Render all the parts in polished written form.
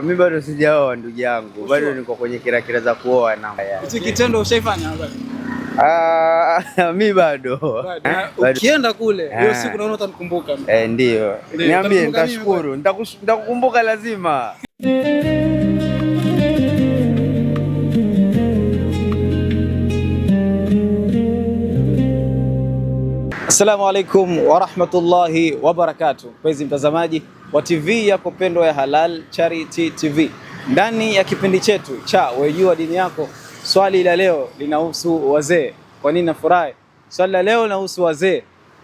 Mimi bado sijaoa ndugu yangu. Bado niko kwenye kira za kuoa na. Hichi kitendo ushaifanya bado? Mimi bado. Ukienda kule hiyo siku naona utanikumbuka. Ndio. Niambie, nitashukuru. Nitakukumbuka lazima. Assalamu alaikum wa rahmatullahi wa barakatuh. Mpenzi mtazamaji wa TV yako pendwa ya Halal Charity TV. Ndani ya kipindi chetu cha Wejua Dini Yako, swali la leo linahusu wazee. Kwa nini nafurahi? Swali la leo linahusu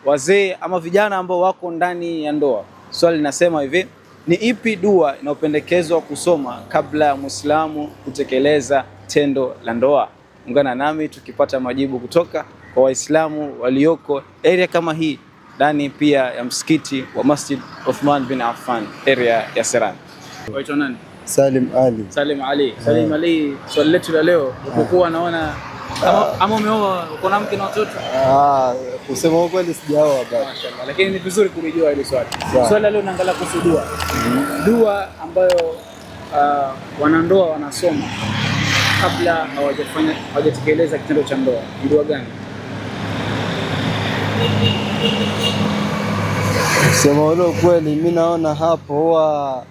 wazee ama vijana ambao wako ndani ya ndoa. Swali linasema hivi: ni ipi dua inayopendekezwa kusoma kabla ya Muislamu kutekeleza tendo la ndoa? Ungana nami tukipata majibu kutoka kwa Waislamu walioko area kama hii, ndani pia ya msikiti wa Masjid Uthman bin Affan area ya Serani. Waitwa nani? Salim Ali. Salim Ali. Salim Ali, swali letu la leo, ukokuwa naona ama umeoa, uko na mke na watoto? Kusema ukweli sijaoa bado. Mashaallah, lakini ni vizuri kulijua hili swali. Swali leo naangalia kuhusu dua. Dua ambayo wanandoa wanasoma kabla hawajatekeleza kitendo cha ndoa. Ni dua gani? Sema ule kweli, mimi naona hapo huwa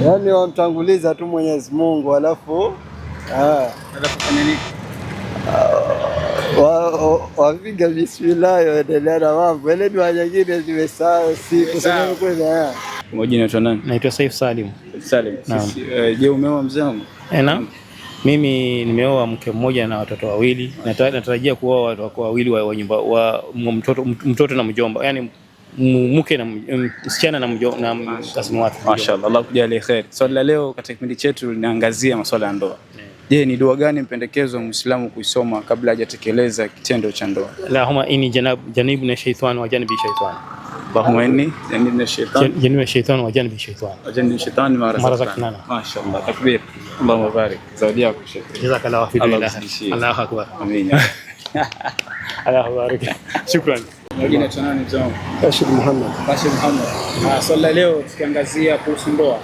yani wamtanguliza tu Mwenyezi Mungu, alafu kufanya nini? Wapiga bismillah, waendelea na mambo ile. Dua nyingine zimesahau, si kusema kweli. Majina unaitwa nani? Naitwa Saif Salim. Salim. Je, umeoa mzee wangu? Naam. Mimi nimeoa mke mmoja na watoto wawili. Natarajia kuoa watoto wawili wa nyumba, wa mtoto na mjomba, yani mke na msichana na kasimu wake. Mashaallah, Allah kujalie khair. Swali la leo katika kipindi chetu linaangazia masuala ya ndoa. Je, ni dua gani mpendekezo Muislamu kuisoma kabla hajatekeleza kitendo cha ndoa? Allahumma inni janibna shaytan wa janbi shaytan. Allahumma inni janibna shaytan. Janibna shaytan wa janbi shaytan. Wa janbi shaytan ma razaqtana. Mashaallah, takbir. Allahumma barik. Zawadi yako Sheikh. Jazakallahu khairan. Allahu akbar. Amin. Allahu barik. Shukran. Majina tunani mzao? Rashid Muhammad. Rashid Muhammad. Swali la leo tukiangazia kuhusu ndoa.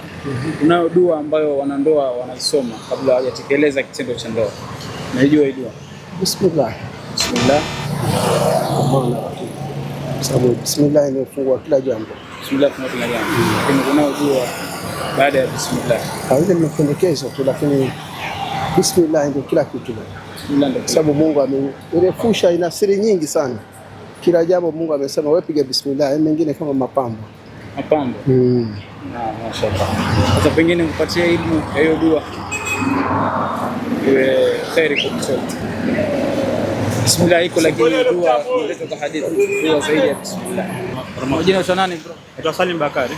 Unayo dua ambayo wanandoa wanasoma kabla hawajatekeleza kitendo cha ndoa. Unajua hii dua? Bismillah. Bismillah. Sababu bismillah inafungua kila jambo. Bismillah kila jambo. Lakini unayo dua baada ya bismillah. Ile inapendekezwa tu, lakini bismillah ndio kila kitu. Bismillah ndio. Sababu Mungu amerefusha, ina siri nyingi sana. Kila jambo Mungu amesema wewe piga bismillah, mengine kama mapambo. Mapambo. Mashaallah. Sasa pengine kupatia elimu hiyo dua iwe khairi kwa mtoto. Bismillah iko, lakini dua inaletwa kwa hadithi. Dua zaidi ya bismillah. Majina ya nani bro? Naitwa Salim Bakari.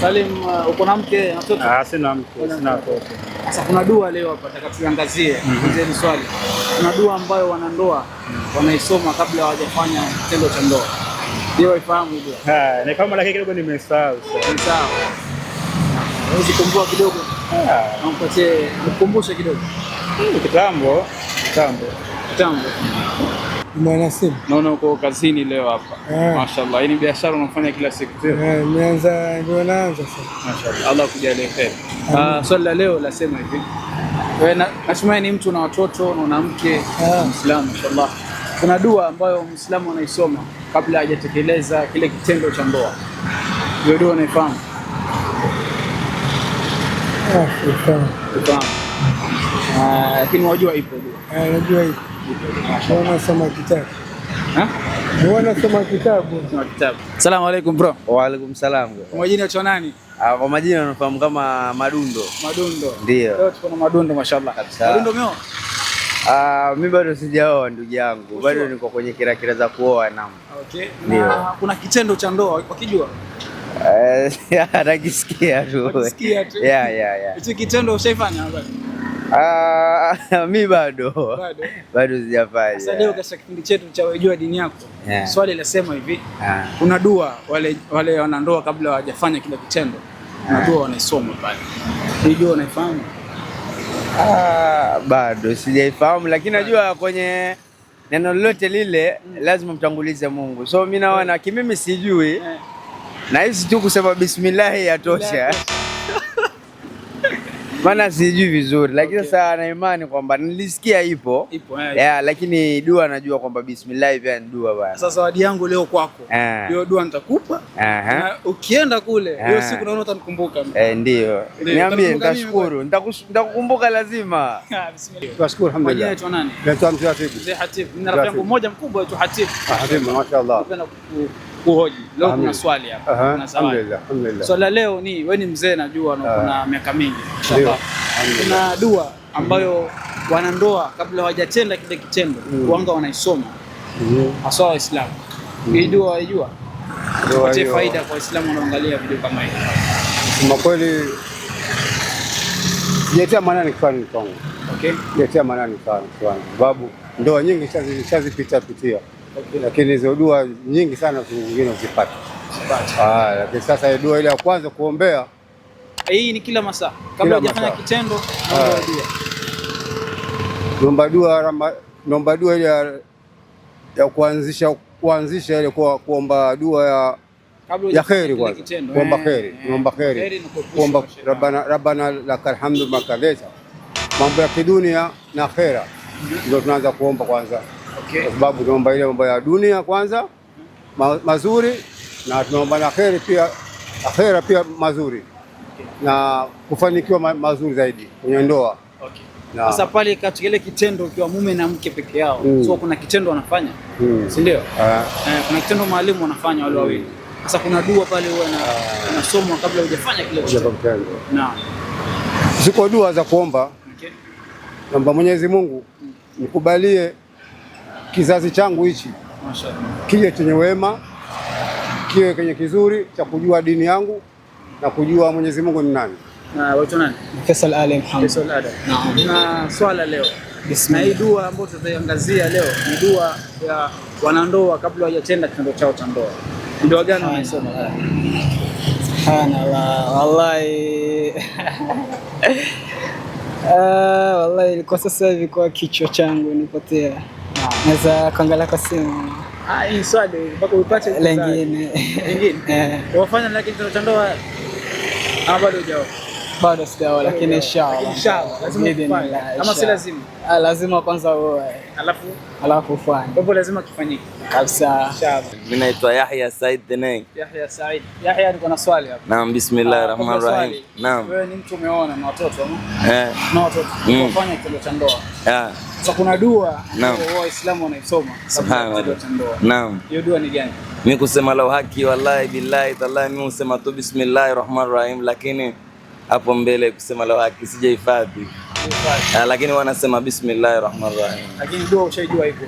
Salim, uko na mke na watoto? Sina mke, sina watoto. Sasa kuna dua leo hapa nataka tuangazie hili swali. Kuna dua ambayo wanandoa wanaisoma kabla hawajafanya kitendo cha ndoa. Ndio ifahamu dua? Ni kama lakini kidogo nimesahau. Sawa. Unaweza kukumbuka kidogo? Nampatie nikukumbushe kidogo. Kitambo. Mwanasibu. Naona uko kazini leo hapa. Mashaallah, hii ni biashara unafanya kila siku. Ndio naanza sasa. Mashaallah, Allah kujalie khair. Swali la leo lasema hivi. Wewe natumai ni mtu na watoto na una mke Muislamu, inshallah. Kuna dua ambayo Muislamu anaisoma kabla hajatekeleza kile kitendo cha ndoa. Hiyo dua unaifahamu? Ufahamu. Lakini wajua ipo dua. Najua ipo. Wanasoma kitabu. Wanasoma kitabu. Asalamu alaykum bro. Wa alaikum salam. Kwa majina ya nani? Kwa majina nafahamu kama Madundo. Madundo. Ndio. Leo tuko na Madundo, mashaallah. Madundo umeoa? Mimi bado sijaoa ndugu yangu. Bado niko kwenye kira za kuoa na. Okay. Kuna kitendo cha ndoa wakijua? Nakisikia tu. Yeah. Hicho kitendo ushaifanya bado? Mimi bado sijafanya. Sasa leo katika kipindi chetu cha Wejua Dini Yako, swali lasema hivi. Kuna dua wale wanandoa kabla hawajafanya kile kitendo. Kuna dua wanaisoma pale. Hii dua unaifahamu? Bado sijaifahamu, lakini najua kwenye neno lolote lile lazima mtangulize Mungu. So mimi naona kimimi sijui. Na hizi tu kusema bismillah yatosha. Maana sijui vizuri lakini sasa na imani kwamba nilisikia ipo. Yeah, lakini dua najua kwamba bismillah pia ni dua bwana. Sasa zawadi yangu leo kwako. Hiyo dua nitakupa. Na ukienda kule hiyo siku naona utanikumbuka. Ndio. Niambie nitashukuru. Nitakukumbuka lazima. Bismillah. Tunashukuru alhamdulillah. Majina yetu nani? Naitwa Mzee Hatib. Mzee Hatib. Nina rafiki yangu mmoja mkubwa tu Hatib. Hatib mashaallah. Napenda kuhoji. Leo kuna swali hapa. Kuna swali. Alhamdulillah. Swali la leo ni wewe ni mzee najua na kuna miaka mingi. Inshallah. Kuna dua ambayo wanandoa kabla hawajatenda kile kitendo wanga wanaisoma hasa Waislamu. Hii dua waijua? Kwa faida kwa Waislamu wanaangalia video kama hii. Kwa kweli sijatia maana kufanya kwangu. Okay. Sijatia maana sana sababu ndoa nyingi shazipita. Lakini hizo dua nyingi sana zingine uzipata. Lakini sasa dua ile ya kwanza kuombea hii ni kila masaa kabla hujafanya kitendo naomba dua ile ya kuanzisha ile kuomba dua ya kheri kwanza. Kuomba kheri, kuomba kheri. Kuomba rabbana lakal hamdu makadesa. Mambo ya kidunia na akhera ndio tunaanza kuomba kwanza. Kwa sababu tunaomba ile mambo ya dunia kwanza mazuri na tunaomba na kheri pia, akhera pia mazuri na kufanikiwa mazuri zaidi kwenye ndoa. Sasa pale katika ile kitendo ukiwa mume na mke peke yao, so kuna kitendo wanafanya, si ndio? Kuna kitendo maalum wanafanya wale wawili. Sasa kuna dua pale huwa inasomwa kabla hujafanya kile kitendo. Naam. Ziko dua za kuomba. Naomba Mwenyezi Mungu nikubalie kizazi changu hichi. Mashaallah. Kile chenye wema, kiwe kwenye kizuri cha kujua dini yangu na kujua Mwenyezi Mungu ni nani. Na watu nani? Faisal Ali Muhammad. Faisal Ali. Naam. Na swala leo. Na hii dua ambayo tutaiangazia leo ni dua ya wanandoa kabla hawajatenda kitendo chao cha ndoa. Dua gani unasoma? Subhanallah. Wallahi. Wallahi ilikuwa sasa hivi kwa kichwa changu nipotea. Naweza kuangalia kwa simu. Hii swali mpaka upate lingine. Wafanya lakini kitendo cha ndoa bado hujao. Bado sijaoa lakini inshallah. Inshallah. Lazima kama si lazima. Lazima kwanza uoe. Alafu ufanye. Kwa hivyo lazima kifanyike. Kabisa. Inshallah. Mimi naitwa Yahya Said Teneng. Yahya Said. Yahya niko na swali hapa. Naam, bismillahirrahmanirrahim. Naam. Wewe ni mtu umeona na watoto ama? Na watoto. Wafanya kitendo cha ndoa. Sasa kuna dua Waislamu wanaisoma kabla ya ndoa. Naam. Hiyo dua ni gani? Mimi kusema la haki wallahi billahi tallahi mimi husema tu bismillahirrahmanirrahim lakini hapo mbele kusema la haki sijahifadhi. Lakini wanasema bismillahirrahmanirrahim. Lakini dua ushaijua iko.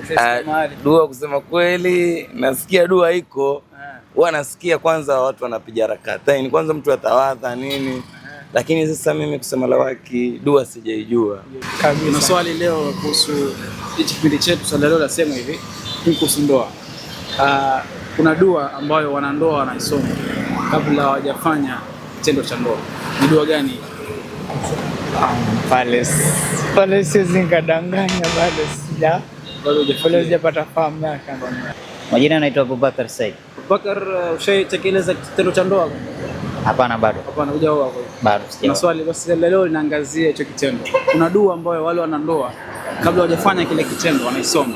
Dua kusema kweli nasikia dua iko. Wanasikia kwanza watu wanapiga rak'ataini kwanza mtu atawadha nini. Lakini sasa mimi kusema la haki dua sijaijua. Kuna swali leo kuhusu hichi kipindi chetu swali leo nasema hivi kuhusu ndoa. Kuna dua ambayo wanandoa wanaisoma kabla hawajafanya kitendo cha ndoa. Ni dua gani? Pale siwezi nikadanganya bado sijapata fahamu yake. Majina naitwa Abubakar Said. Abubakar, ushaitekeleza kitendo cha ndoa? Hapana bado. Hapana, hujaoa kwa hiyo. Bado sijaoa. Na swali basi leo linaangazia hicho kitendo. Kuna dua ambayo wale wanandoa kabla hawajafanya kile kitendo wanaisoma.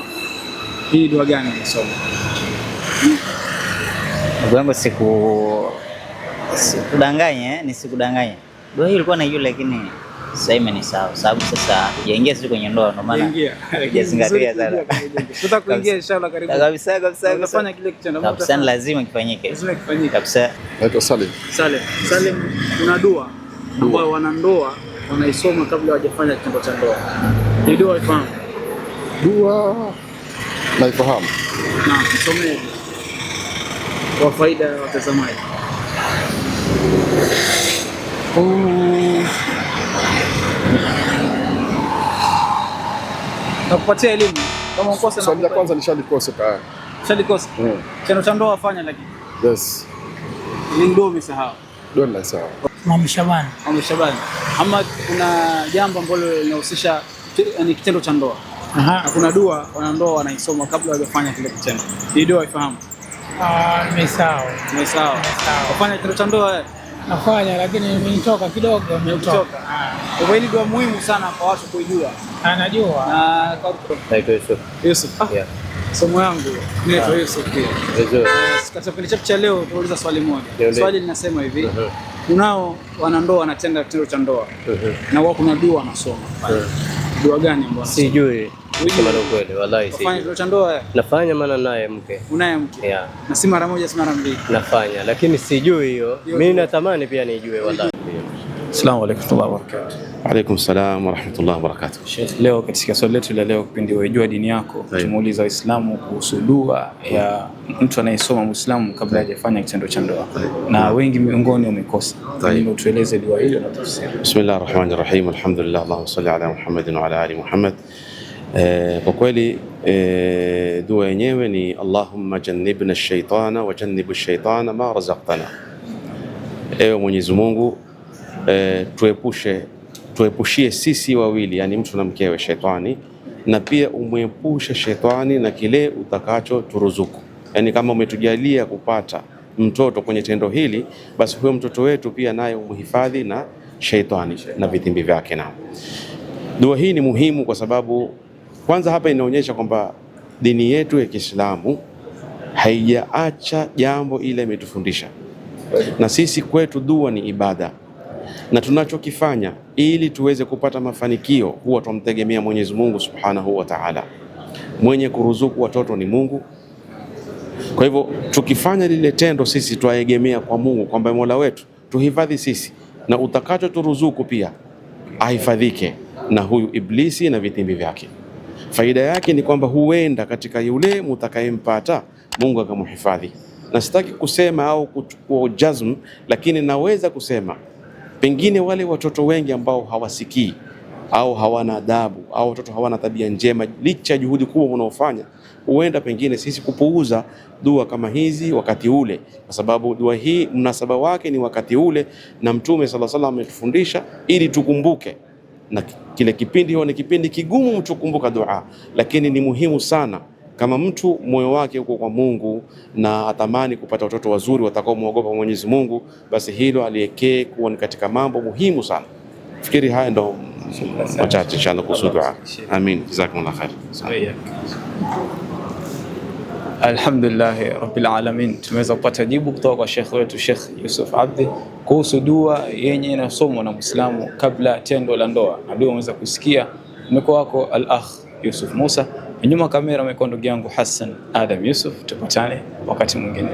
Hii dua gani wanaisoma? Ndugu yangu sikudanganya, nisikudanganya. Dua hii ilikuwa naijua lakini sasa hivi sawa. Sababu sasa hujaingia sisi kwenye ndoa ndio maana. Hujazingatia sana. Tutaka kuingia inshallah karibu. Kabisa. Unafanya kile kitendo kabisa lazima kifanyike. Lazima kifanyike. Kabisa. Naitwa Salim. Salim, kuna dua ambayo wanandoa wanaisoma kabla hawajafanya kitendo cha ndoa. Ni dua ifahamu? Dua naifahamu. Naam, tusomee kwa faida ya watazamaji. Nakupatia elimu kama ukosa na swali la kwanza nishalikosa tayari. Nishalikosa? Kitendo cha ndoa wafanya lakini. Yes. Ni ndio umesahau. Ndio nimesahau. Mama Shabani. Ama kuna jambo ambalo linahusisha ni kitendo cha ndoa. Na kuna dua wanandoa wanaisoma kabla hawajafanya kile kitendo. Hii dua ifahamu? Nimesahau. Wafanya kitendo cha ndoa Nafanya lakini nimetoka kidogo. Umetoka. Kwa hili dua muhimu sana kwa watu kujua. Anajua. Na Naitwa Yusuf. Yusuf. Yeah. Somo yangu naitwa Yusuf pia. Vizuri. Katika kipindi chetu cha leo tuuliza swali moja. Swali linasema hivi. Kunao wanandoa wanatenda kitendo cha ndoa. Na wao kuna dua wanasoma. Dua gani ambayo? Sijui. Sema kweli, wallahi sijui. Unafanya kitendo cha ndoa? Nafanya maana naye mke. Unaye mke? Yeah. Na si mara moja, si mara mbili. Nafanya lakini sijui hiyo. Mimi natamani pia nijue wallahi. Assalamu alaykum wa rahmatullahi wa barakatuh. Alaykum salam wa rahmatullahi wa barakatuh. Sheikh, leo katika swali letu la leo kipindi Wajua Dini Yako, tumuuliza Waislamu kuhusu dua ya mtu anayesoma Muislamu kabla hajafanya kitendo cha ndoa. Na wengi miongoni wamekosa. Ndio tueleze dua hiyo na tafsiri. Bismillahir Rahmanir Rahim. Alhamdulillah, Allahumma salli ala Muhammadin wa ala ali Muhammad. Kwa kweli dua yenyewe ni Allahumma jannibna ash-shaytana wa jannibu ash-shaytana ma razaqtana. Ewe Mwenyezi Mungu, tuepushie sisi wawili, yani mtu na mkewe, shetani, na pia umwepushe shetani na kile utakacho turuzuku. Yani kama umetujalia kupata mtoto kwenye tendo hili, basi huyo mtoto wetu pia naye umhifadhi na shetani na vitimbi vyake. Na dua hii ni muhimu kwa sababu kwanza hapa inaonyesha kwamba dini yetu ya Kiislamu haijaacha jambo ile imetufundisha, na sisi kwetu dua ni ibada, na tunachokifanya ili tuweze kupata mafanikio huwa tumtegemea Mwenyezi Mungu Subhanahu wa Ta'ala. Mwenye kuruzuku watoto ni Mungu. Kwa hivyo tukifanya lile tendo sisi tuaegemea kwa Mungu kwamba Mola wetu tuhifadhi sisi, na utakacho turuzuku pia ahifadhike na huyu Iblisi na vitimbi vyake. Faida yake ni kwamba huenda katika yule mutakayempata Mungu akamhifadhi. Na sitaki kusema au kuchukua jazm, lakini naweza kusema pengine wale watoto wengi ambao hawasikii au hawana adabu au watoto hawana tabia njema, licha ya juhudi kubwa mnaofanya, huenda pengine sisi kupuuza dua kama hizi wakati ule, kwa sababu dua hii mnasaba wake ni wakati ule, na Mtume sallallahu alaihi wasallam ametufundisha ili tukumbuke. Na kile kipindi huwa ni kipindi kigumu mtu kukumbuka dua, lakini ni muhimu sana kama mtu moyo wake uko kwa Mungu na atamani kupata watoto wazuri watakao muogopa Mwenyezi Mungu, basi hilo aliekee kuwa ni katika mambo muhimu sana. Fikiri haya ndo machache inshallah kuhusu dua. Amin. Jazakumullah khair. Alhamdulillah rabbil alamin, tumeweza kupata jibu kutoka kwa Sheikh wetu Sheikh Yusuf Abdi kuhusu dua yenye inasomwa na Muislamu kabla tendo la ndoa. Na dua umeweza kusikia mko wako al-akh Yusuf Musa, nyuma kamera amekuwa ndugu yangu Hassan Adam Yusuf. Tupatane wakati mwingine.